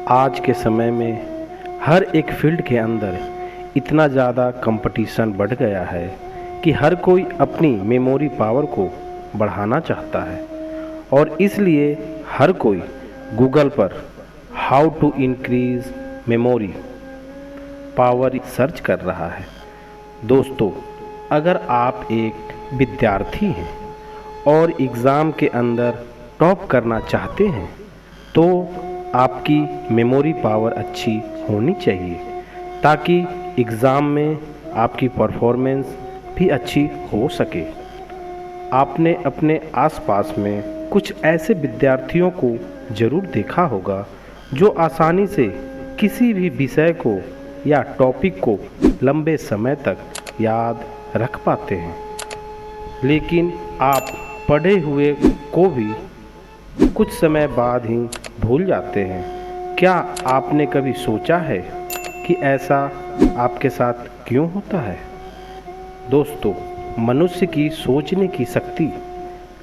आज के समय में हर एक फील्ड के अंदर इतना ज़्यादा कंपटीशन बढ़ गया है कि हर कोई अपनी मेमोरी पावर को बढ़ाना चाहता है और इसलिए हर कोई गूगल पर how to increase memory power search कर रहा है। दोस्तों, अगर आप एक विद्यार्थी हैं और एग्ज़ाम के अंदर टॉप करना चाहते हैं तो आपकी मेमोरी पावर अच्छी होनी चाहिए ताकि एग्ज़ाम में आपकी परफॉर्मेंस भी अच्छी हो सके। आपने अपने आसपास में कुछ ऐसे विद्यार्थियों को ज़रूर देखा होगा जो आसानी से किसी भी विषय को या टॉपिक को लंबे समय तक याद रख पाते हैं, लेकिन आप पढ़े हुए को भी कुछ समय बाद ही भूल जाते हैं। क्या आपने कभी सोचा है कि ऐसा आपके साथ क्यों होता है? दोस्तों, मनुष्य की सोचने की शक्ति,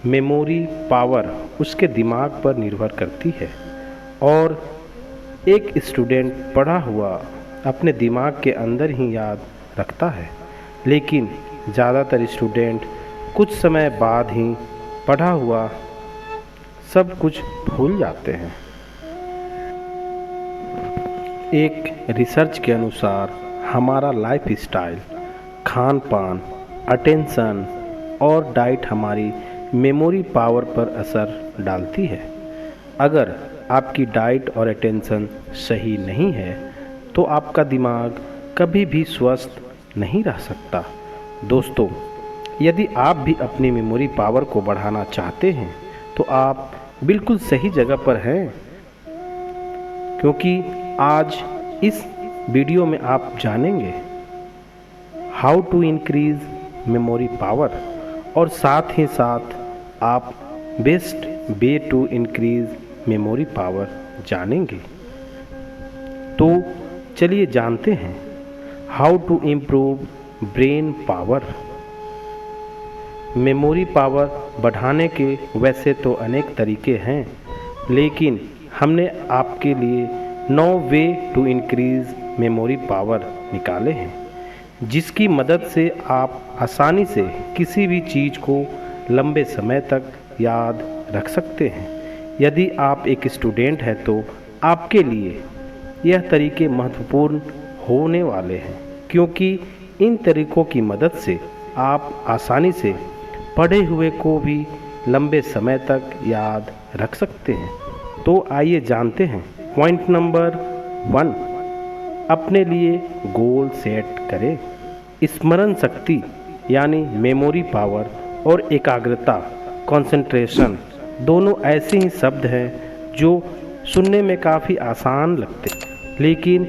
मेमोरी पावर उसके दिमाग पर निर्भर करती है और एक स्टूडेंट पढ़ा हुआ अपने दिमाग के अंदर ही याद रखता है, लेकिन ज़्यादातर स्टूडेंट कुछ समय बाद ही पढ़ा हुआ सब कुछ भूल जाते हैं। एक रिसर्च के अनुसार हमारा लाइफ स्टाइल, खान पान, अटेंशन और डाइट हमारी मेमोरी पावर पर असर डालती है। अगर आपकी डाइट और अटेंशन सही नहीं है तो आपका दिमाग कभी भी स्वस्थ नहीं रह सकता। दोस्तों, यदि आप भी अपनी मेमोरी पावर को बढ़ाना चाहते हैं तो आप बिल्कुल सही जगह पर हैं, क्योंकि आज इस वीडियो में आप जानेंगे how to increase memory power और साथ ही साथ आप best way to increase memory power जानेंगे। तो चलिए जानते हैं how to improve brain power. Memory power बढ़ाने के वैसे तो अनेक तरीके हैं, लेकिन हमने आपके लिए 9 way to increase memory power निकाले हैं, जिसकी मदद से आप आसानी से किसी भी चीज़ को लंबे समय तक याद रख सकते हैं। यदि आप एक स्टूडेंट हैं तो आपके लिए यह तरीके महत्वपूर्ण होने वाले हैं, क्योंकि इन तरीक़ों की मदद से आप आसानी से पढ़े हुए को भी लंबे समय तक याद रख सकते हैं। तो आइए जानते हैं। पॉइंट नंबर 1, अपने लिए गोल सेट करें। स्मरण शक्ति यानी मेमोरी पावर और एकाग्रता, कंसंट्रेशन, दोनों ऐसे ही शब्द हैं जो सुनने में काफ़ी आसान लगते हैं, लेकिन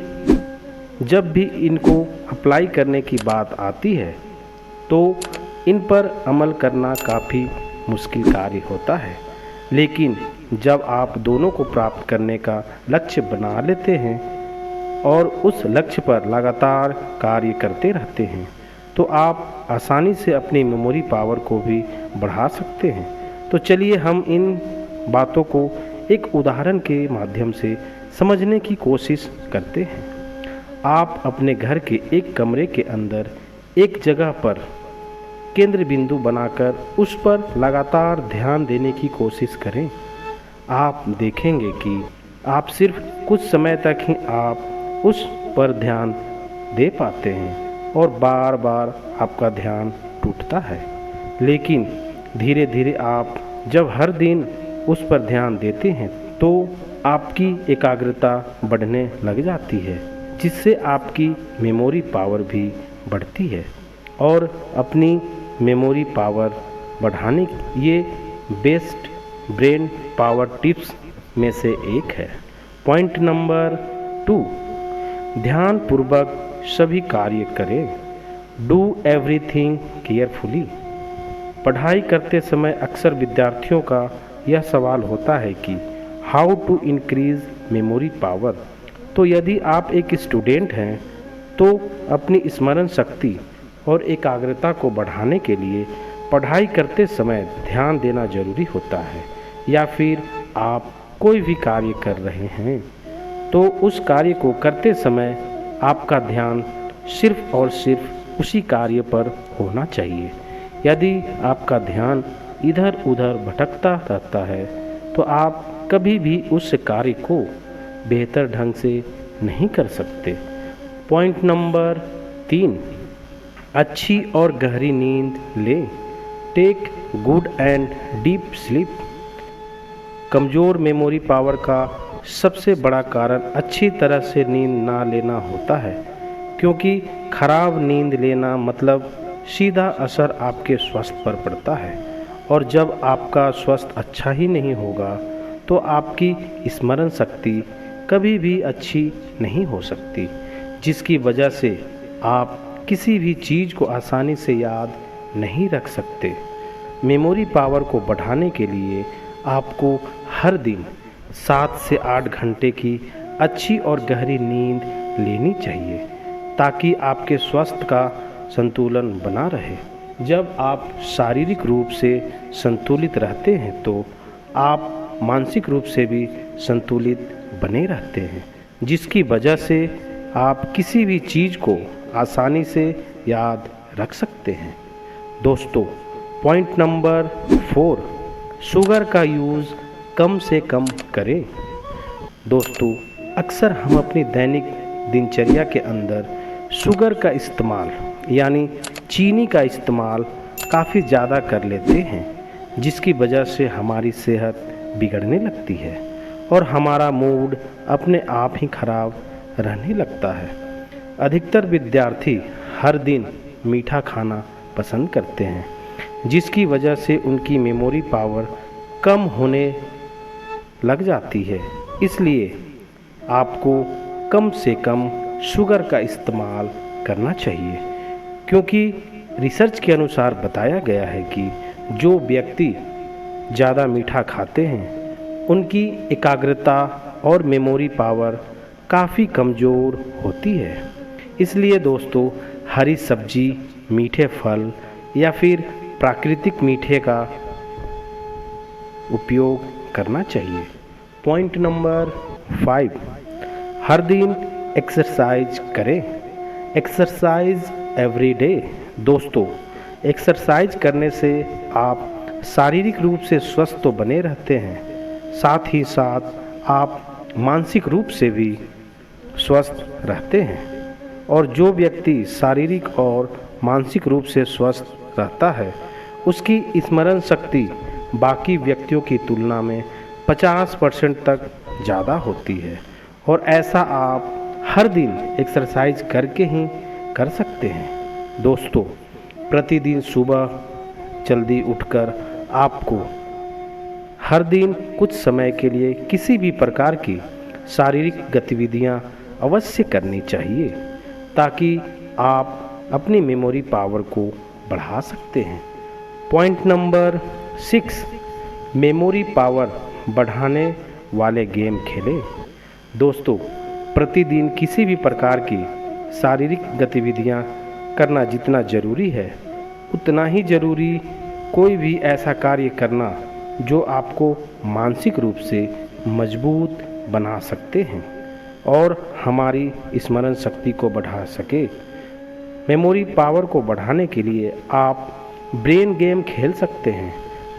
जब भी इनको अप्लाई करने की बात आती है तो इन पर अमल करना काफ़ी मुश्किल कार्य होता है। लेकिन जब आप दोनों को प्राप्त करने का लक्ष्य बना लेते हैं और उस लक्ष्य पर लगातार कार्य करते रहते हैं तो आप आसानी से अपनी मेमोरी पावर को भी बढ़ा सकते हैं। तो चलिए हम इन बातों को एक उदाहरण के माध्यम से समझने की कोशिश करते हैं। आप अपने घर के एक कमरे के अंदर एक जगह पर केंद्र बिंदु बनाकर उस पर लगातार ध्यान देने की कोशिश करें। आप देखेंगे कि आप सिर्फ कुछ समय तक ही आप उस पर ध्यान दे पाते हैं और बार बार आपका ध्यान टूटता है। लेकिन धीरे धीरे आप जब हर दिन उस पर ध्यान देते हैं तो आपकी एकाग्रता बढ़ने लग जाती है, जिससे आपकी मेमोरी पावर भी बढ़ती है। और अपनी मेमोरी पावर बढ़ाने ये बेस्ट ब्रेन पावर टिप्स में से एक है। पॉइंट नंबर 2, ध्यानपूर्वक सभी कार्य करें। Do everything carefully. पढ़ाई करते समय अक्सर विद्यार्थियों का यह सवाल होता है कि how to increase memory power. तो यदि आप एक स्टूडेंट हैं तो अपनी स्मरण शक्ति और एकाग्रता को बढ़ाने के लिए पढ़ाई करते समय ध्यान देना जरूरी होता है, या फिर आप कोई भी कार्य कर रहे हैं तो उस कार्य को करते समय आपका ध्यान सिर्फ और सिर्फ उसी कार्य पर होना चाहिए। यदि आपका ध्यान इधर उधर भटकता रहता है तो आप कभी भी उस कार्य को बेहतर ढंग से नहीं कर सकते। पॉइंट नंबर 3, अच्छी और गहरी नींद लें। Take good and deep sleep. कमज़ोर मेमोरी पावर का सबसे बड़ा कारण अच्छी तरह से नींद ना लेना होता है, क्योंकि खराब नींद लेना मतलब सीधा असर आपके स्वास्थ्य पर पड़ता है, और जब आपका स्वास्थ्य अच्छा ही नहीं होगा तो आपकी स्मरण शक्ति कभी भी अच्छी नहीं हो सकती, जिसकी वजह से आप किसी भी चीज़ को आसानी से याद नहीं रख सकते। मेमोरी पावर को बढ़ाने के लिए आपको हर दिन 7 से 8 घंटे की अच्छी और गहरी नींद लेनी चाहिए, ताकि आपके स्वास्थ्य का संतुलन बना रहे। जब आप शारीरिक रूप से संतुलित रहते हैं तो आप मानसिक रूप से भी संतुलित बने रहते हैं, जिसकी वजह से आप किसी भी चीज़ को आसानी से याद रख सकते हैं। दोस्तों, पॉइंट नंबर 4, शुगर का यूज़ कम से कम करें। दोस्तों, अक्सर हम अपनी दैनिक दिनचर्या के अंदर शुगर का इस्तेमाल यानी चीनी का इस्तेमाल काफ़ी ज़्यादा कर लेते हैं, जिसकी वजह से हमारी सेहत बिगड़ने लगती है और हमारा मूड अपने आप ही खराब रहने लगता है। अधिकतर विद्यार्थी हर दिन मीठा खाना पसंद करते हैं, जिसकी वजह से उनकी मेमोरी पावर कम होने लग जाती है। इसलिए आपको कम से कम शुगर का इस्तेमाल करना चाहिए, क्योंकि रिसर्च के अनुसार बताया गया है कि जो व्यक्ति ज़्यादा मीठा खाते हैं उनकी एकाग्रता और मेमोरी पावर काफ़ी कमज़ोर होती है। इसलिए दोस्तों, हरी सब्जी, मीठे फल या फिर प्राकृतिक मीठे का उपयोग करना चाहिए। पॉइंट नंबर 5, हर दिन एक्सरसाइज करें। Exercise every day. दोस्तों, एक्सरसाइज करने से आप शारीरिक रूप से स्वस्थ तो बने रहते हैं, साथ ही साथ आप मानसिक रूप से भी स्वस्थ रहते हैं। और जो व्यक्ति शारीरिक और मानसिक रूप से स्वस्थ रहता है उसकी स्मरण शक्ति बाकी व्यक्तियों की तुलना में 50% तक ज़्यादा होती है, और ऐसा आप हर दिन एक्सरसाइज करके ही कर सकते हैं। दोस्तों, प्रतिदिन सुबह जल्दी उठकर आपको हर दिन कुछ समय के लिए किसी भी प्रकार की शारीरिक गतिविधियां अवश्य करनी चाहिए, ताकि आप अपनी मेमोरी पावर को बढ़ा सकते हैं। पॉइंट नंबर 6, मेमोरी पावर बढ़ाने वाले गेम खेलें। दोस्तों, प्रतिदिन किसी भी प्रकार की शारीरिक गतिविधियां करना जितना ज़रूरी है, उतना ही ज़रूरी कोई भी ऐसा कार्य करना जो आपको मानसिक रूप से मजबूत बना सकते हैं और हमारी स्मरण शक्ति को बढ़ा सके। मेमोरी पावर को बढ़ाने के लिए आप ब्रेन गेम खेल सकते हैं,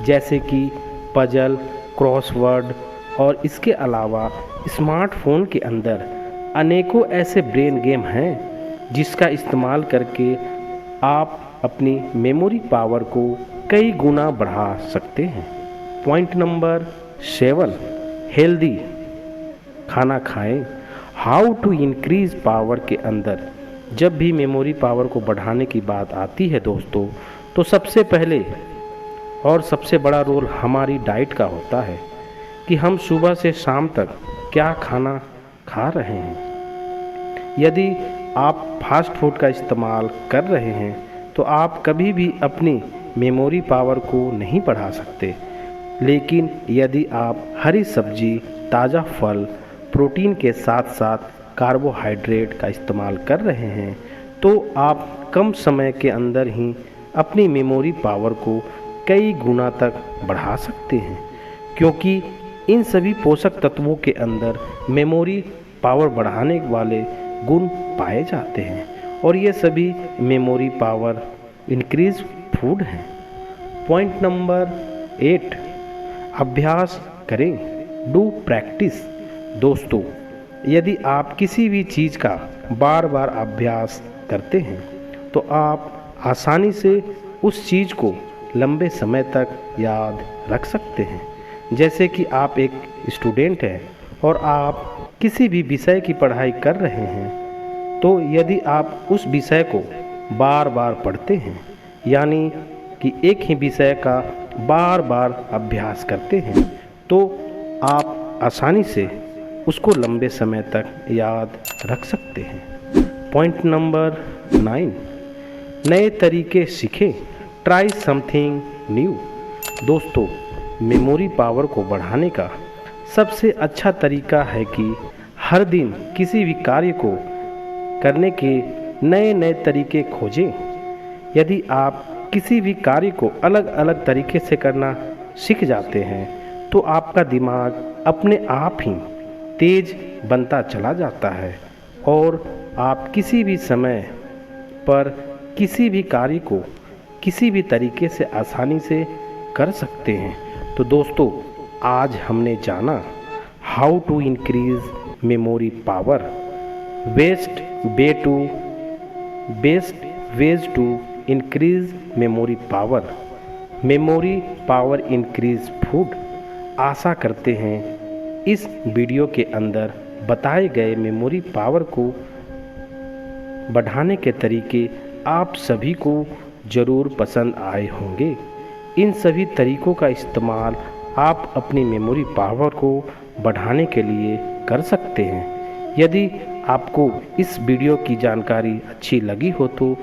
जैसे कि पजल, क्रॉसवर्ड, और इसके अलावा स्मार्टफोन के अंदर अनेकों ऐसे ब्रेन गेम हैं जिसका इस्तेमाल करके आप अपनी मेमोरी पावर को कई गुना बढ़ा सकते हैं। पॉइंट नंबर 7, हेल्दी खाना खाएं। हाउ टू इंक्रीज पावर के अंदर जब भी मेमोरी पावर को बढ़ाने की बात आती है दोस्तों, तो सबसे पहले और सबसे बड़ा रोल हमारी डाइट का होता है कि हम सुबह से शाम तक क्या खाना खा रहे हैं। यदि आप फास्ट फूड का इस्तेमाल कर रहे हैं तो आप कभी भी अपनी मेमोरी पावर को नहीं बढ़ा सकते, लेकिन यदि आप हरी सब्जी, ताज़ा फल, प्रोटीन के साथ साथ कार्बोहाइड्रेट का इस्तेमाल कर रहे हैं तो आप कम समय के अंदर ही अपनी मेमोरी पावर को कई गुना तक बढ़ा सकते हैं, क्योंकि इन सभी पोषक तत्वों के अंदर मेमोरी पावर बढ़ाने वाले गुण पाए जाते हैं और ये सभी मेमोरी पावर इंक्रीज फूड हैं। पॉइंट नंबर 8, अभ्यास करें, डू प्रैक्टिस। दोस्तों, यदि आप किसी भी चीज़ का बार बार अभ्यास करते हैं तो आप आसानी से उस चीज़ को लंबे समय तक याद रख सकते हैं। जैसे कि आप एक स्टूडेंट हैं और आप किसी भी विषय की पढ़ाई कर रहे हैं, तो यदि आप उस विषय को बार बार पढ़ते हैं, यानी कि एक ही विषय का बार बार अभ्यास करते हैं, तो आप आसानी से उसको लंबे समय तक याद रख सकते हैं। पॉइंट नंबर 9, नए तरीके सीखें, ट्राई समथिंग न्यू। दोस्तों, मेमोरी पावर को बढ़ाने का सबसे अच्छा तरीका है कि हर दिन किसी भी कार्य को करने के नए नए तरीके खोजें। यदि आप किसी भी कार्य को अलग अलग तरीके से करना सीख जाते हैं तो आपका दिमाग अपने आप ही तेज बनता चला जाता है और आप किसी भी समय पर किसी भी कार्य को किसी भी तरीके से आसानी से कर सकते हैं। तो दोस्तों, आज हमने जाना how to increase memory power, best ways to increase memory power increase food. आशा करते हैं इस वीडियो के अंदर बताए गए मेमोरी पावर को बढ़ाने के तरीके आप सभी को ज़रूर पसंद आए होंगे। इन सभी तरीक़ों का इस्तेमाल आप अपनी मेमोरी पावर को बढ़ाने के लिए कर सकते हैं। यदि आपको इस वीडियो की जानकारी अच्छी लगी हो तो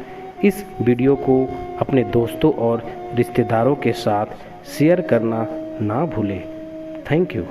इस वीडियो को अपने दोस्तों और रिश्तेदारों के साथ शेयर करना ना भूलें। Thank you.